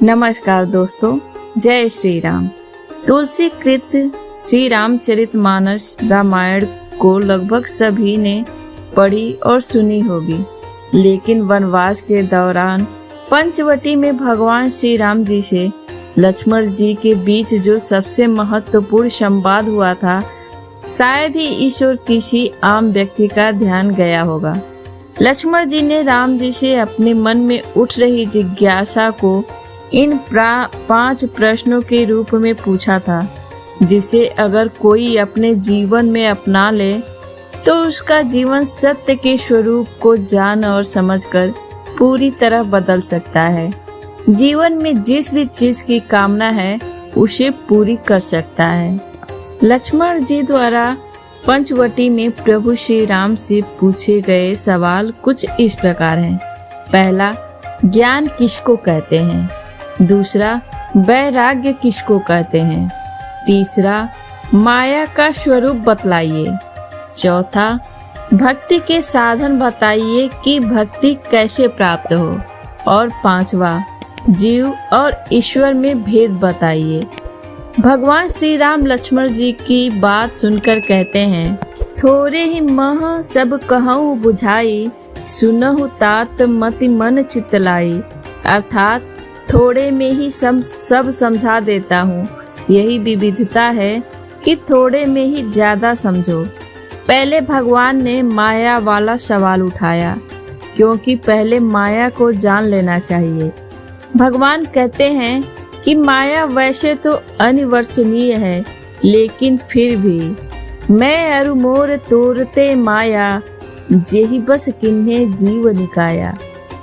नमस्कार दोस्तों, जय श्री राम। तुलसी कृत श्री रामचरितमानस रामायण को लगभग सभी ने पढ़ी और सुनी होगी, लेकिन वनवास के दौरान पंचवटी में भगवान श्री राम जी से लक्ष्मण जी के बीच जो सबसे महत्वपूर्ण संवाद हुआ था, शायद ही ईश्वर किसी आम व्यक्ति का ध्यान गया होगा। लक्ष्मण जी ने राम जी से अपने मन में उठ रही जिज्ञासा को इन 5 प्रश्नों के रूप में पूछा था, जिसे अगर कोई अपने जीवन में अपना ले तो उसका जीवन सत्य के स्वरूप को जान और समझकर पूरी तरह बदल सकता है। जीवन में जिस भी चीज की कामना है उसे पूरी कर सकता है। लक्ष्मण जी द्वारा पंचवटी में प्रभु श्री राम से पूछे गए सवाल कुछ इस प्रकार हैं। पहला, ज्ञान किसको कहते हैं? दूसरा, वैराग्य किसको कहते हैं? तीसरा, माया का स्वरूप बतलाइए। चौथा, भक्ति के साधन बताइए कि भक्ति कैसे प्राप्त हो। और पांचवा, जीव और ईश्वर में भेद बताइए। भगवान श्री राम लक्ष्मण जी की बात सुनकर कहते हैं, थोड़े ही मह सब कहूँ बुझाई, सुनहु तात मति मन चितलाई। अर्थात थोड़े में ही सब समझा देता हूँ। यही विविधता है कि थोड़े में ही ज्यादा समझो। पहले भगवान ने माया वाला सवाल उठाया, क्योंकि पहले माया को जान लेना चाहिए। भगवान कहते हैं कि माया वैसे तो अनिवर्चनीय है, लेकिन फिर भी मैं अरु मोर तोरते माया, जेहि बस किन्हे जीव निकाया।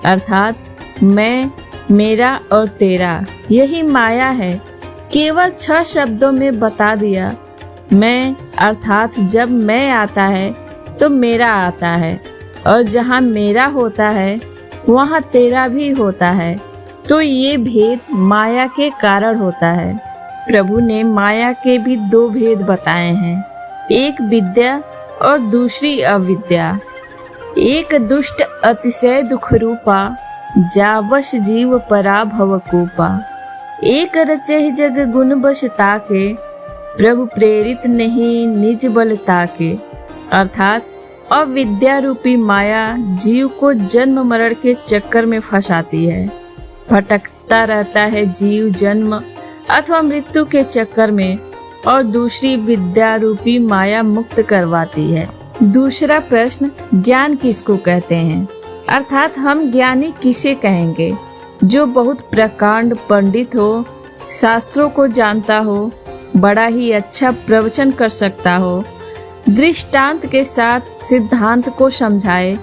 अर्थात मैं, मेरा और तेरा, यही माया है। केवल 6 शब्दों में बता दिया। मैं अर्थात जब मैं आता है तो मेरा आता है, और जहाँ मेरा होता है वहाँ तेरा भी होता है। तो ये भेद माया के कारण होता है। प्रभु ने माया के भी 2 भेद बताए हैं, एक विद्या और दूसरी अविद्या। एक दुष्ट अतिशय दुख रूपा, जावश जीव परा भव कूपा। एक रचहि जग गुण बश ताके, प्रभु प्रेरित नहीं निज बल ताके। अर्थात अविद्या रूपी माया जीव को जन्म मरण के चक्कर में फंसाती है। भटकता रहता है जीव जन्म अथवा मृत्यु के चक्कर में, और दूसरी विद्या रूपी माया मुक्त करवाती है। दूसरा प्रश्न, ज्ञान किसको कहते हैं? अर्थात हम ज्ञानी किसे कहेंगे? जो बहुत प्रकांड पंडित हो, शास्त्रों को जानता हो, बड़ा ही अच्छा प्रवचन कर सकता हो, दृष्टांत के साथ सिद्धांत को समझाए,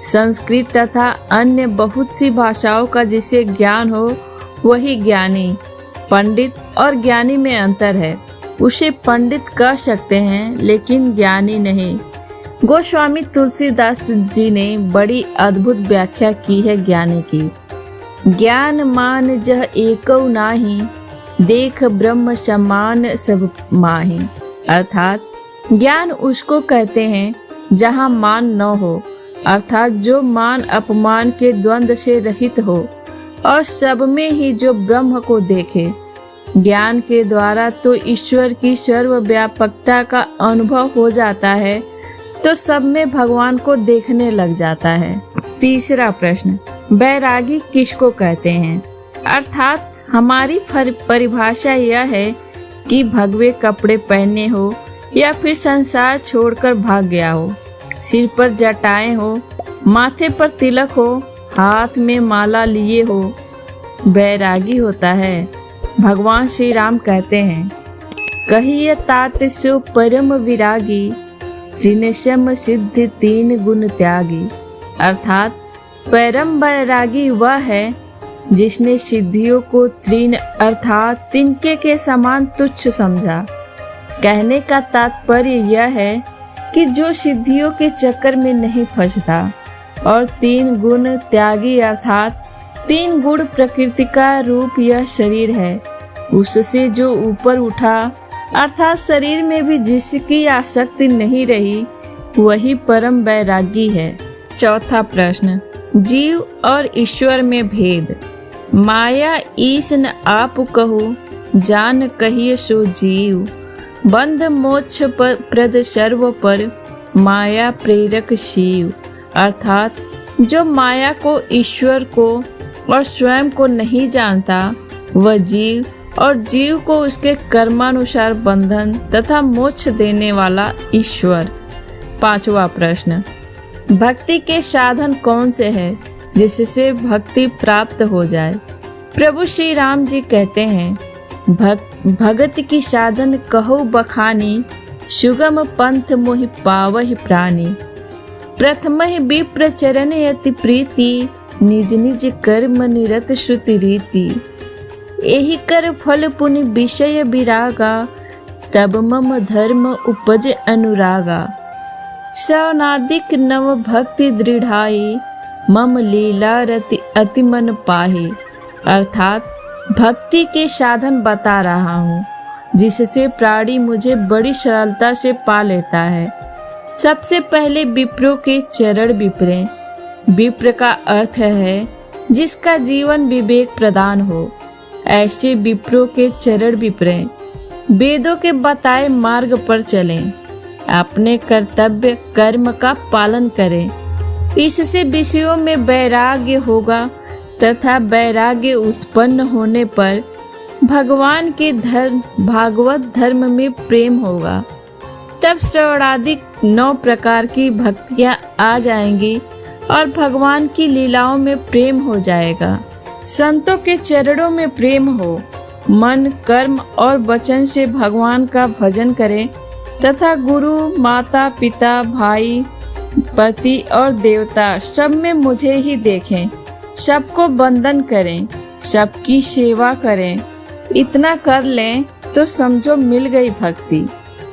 संस्कृत तथा अन्य बहुत सी भाषाओं का जिसे ज्ञान हो, वही ज्ञानी। पंडित और ज्ञानी में अंतर है। उसे पंडित कह सकते हैं, लेकिन ज्ञानी नहीं। गोस्वामी तुलसीदास जी ने बड़ी अद्भुत व्याख्या की है ज्ञानी की। ज्ञान मान जह एकौ नाही, देख ब्रह्म समान सब माही। अर्थात ज्ञान उसको कहते हैं जहाँ मान न हो, अर्थात जो मान अपमान के द्वंद्व से रहित हो, और सब में ही जो ब्रह्म को देखे। ज्ञान के द्वारा तो ईश्वर की सर्वव्यापकता का अनुभव हो जाता है, तो सब में भगवान को देखने लग जाता है। तीसरा प्रश्न, वैरागी किसको कहते हैं? अर्थात हमारी परिभाषा यह है कि भगवे कपड़े पहने हो या फिर संसार छोड़कर भाग गया हो, सिर पर जटाएं हो, माथे पर तिलक हो, हाथ में माला लिए हो, वैरागी होता है। भगवान श्री राम कहते हैं, कहिए तात सो परम विरागी, त्रिनशम सिद्धि 3 गुण त्यागी। अर्थात परम वैरागी वह है जिसने सिद्धियों को 3 अर्थात तिनके के समान तुच्छ समझा। कहने का तात्पर्य यह है कि जो सिद्धियों के चक्कर में नहीं फंसता, और 3 गुण त्यागी अर्थात 3 गुण प्रकृति का रूप यह शरीर है, उससे जो ऊपर उठा, अर्थात शरीर में भी जिसकी आसक्ति नहीं रही, वही परम वैरागी है। चौथा प्रश्न, जीव और ईश्वर में भेद। माया ईश न आप कहू, जान कहिए सो जीव। बंध मोक्ष प्रद सर्व पर, माया प्रेरक शिव। अर्थात जो माया को, ईश्वर को और स्वयं को नहीं जानता, वह जीव और जीव को उसके कर्मानुसार बंधन तथा मोक्ष देने वाला ईश्वर। 5वां प्रश्न, भक्ति के साधन कौन से हैं जिससे भक्ति प्राप्त हो जाए? प्रभु श्री राम जी कहते हैं, भगत की साधन कहो बखानी, सुगम पंथ मोहि पावहि प्राणी। प्रथमहि विप्र चरण यति प्रीति, निज निज कर्म निरत श्रुति रीति। एहि कर फल पुनि विषय विरागा, तब मम धर्म उपज अनुरागा। श्रवणादिक नव भक्ति दृढ़ाई, मम लीला रति अति मन पाही। अर्थात भक्ति के साधन बता रहा हूँ, जिससे प्राणी मुझे बड़ी सरलता से पा लेता है। सबसे पहले विप्रों के चरण विप्रे। विप्र का अर्थ है जिसका जीवन विवेक प्रदान हो। ऐसे विप्रों के चरण विप्रे वेदों के बताए मार्ग पर चलें, अपने कर्तव्य कर्म का पालन करें। इससे विषयों में वैराग्य होगा तथा वैराग्य उत्पन्न होने पर भगवान के धर्म, भागवत धर्म में प्रेम होगा। तब श्रवणादिक 9 प्रकार की भक्तियाँ आ जाएंगी और भगवान की लीलाओं में प्रेम हो जाएगा। संतों के चरणों में प्रेम हो, मन, कर्म और वचन से भगवान का भजन करें तथा गुरु, माता पिता, भाई, पति और देवता सब में मुझे ही देखें। सबको वंदन करें, सबकी सेवा करें। इतना कर लें तो समझो मिल गई भक्ति।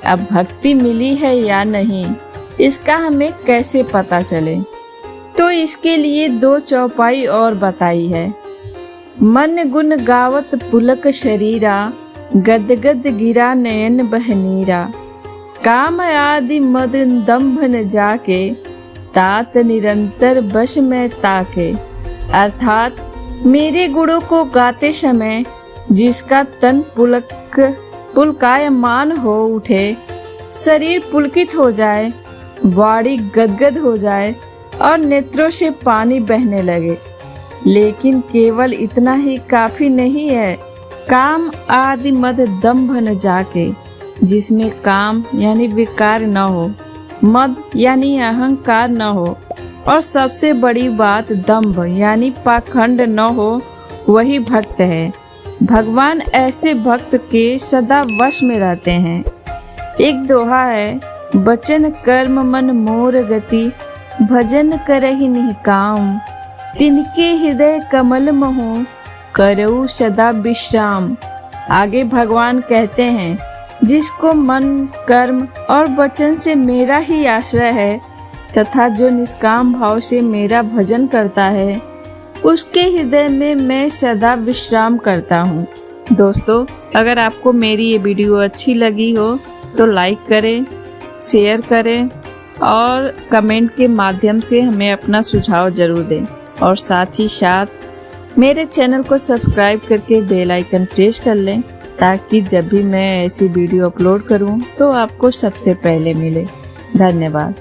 अब भक्ति मिली है या नहीं, इसका हमें कैसे पता चले? तो इसके लिए 2 चौपाई और बताई है। मन गुण गावत पुलक शरीरा, गद गद गिरा नयन बहनीरा। काम आदि मद दंभ न जाके, तात निरंतर बश में ताके। अर्थात मेरे गुणों को गाते समय जिसका तन पुलकायमान हो उठे, शरीर पुलकित हो जाए, वाणी गदगद हो जाए और नेत्रों से पानी बहने लगे। लेकिन केवल इतना ही काफी नहीं है। काम आदि मद दंभ न जाके, जिसमें काम यानी विकार न हो, मद यानी अहंकार न हो और सबसे बड़ी बात दंभ यानी पाखंड न हो, वही भक्त है। भगवान ऐसे भक्त के सदा वश में रहते हैं। एक दोहा है, बचन कर्म मन मोर गति, भजन करहि निष्काम। तिनके हृदय कमल महु, करऊ सदा विश्राम। आगे भगवान कहते हैं, जिसको मन, कर्म और वचन से मेरा ही आश्रय है तथा जो निष्काम भाव से मेरा भजन करता है, उसके हृदय में मैं सदा विश्राम करता हूँ। दोस्तों, अगर आपको मेरी ये वीडियो अच्छी लगी हो तो लाइक करें, शेयर करें और कमेंट के माध्यम से हमें अपना सुझाव जरूर दें। और साथ ही साथ मेरे चैनल को सब्सक्राइब करके बेल आइकन प्रेस कर लें, ताकि जब भी मैं ऐसी वीडियो अपलोड करूं तो आपको सबसे पहले मिले। धन्यवाद।